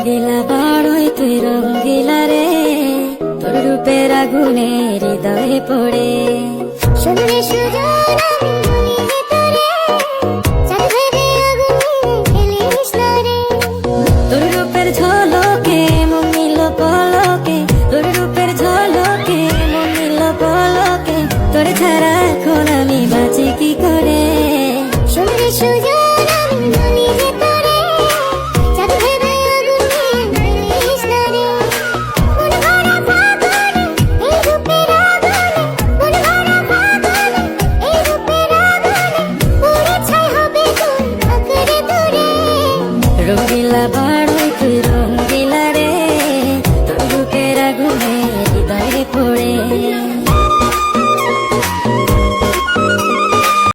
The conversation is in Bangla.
রঙ্গিলা বাড়ই তুই রঙ্গিলা রে, তোর রূপের আগুনে হৃদয়ে পড়ে। শুনলে সুজন আমি বলি তোরে, চাঁদ ভেবে আগুনে ফেলিস না রে। তোর রূপের ঝলকে মন নিল পলকে, তোর রূপের ঝলকে মন নিল পলকে, তোর ছাড়া এখন আমি বাঁচি কি করে। শুনলে সুজন আমি বলি তোরে, চাঁদ ভেবে আগুনে ফেলিস না রে। মন ভরা ফাগুনে এই রূপের আগুনে, মন ভরা ফাগুনে এই রূপের আগুনে, পুড়ে ছাই হবে তোর আঁকড়ে ধরে। রঙ্গিলা বাড়ই তুই রঙ্গিলা রে, তোর রূপের আগুনে হৃদয়ে পড়ে।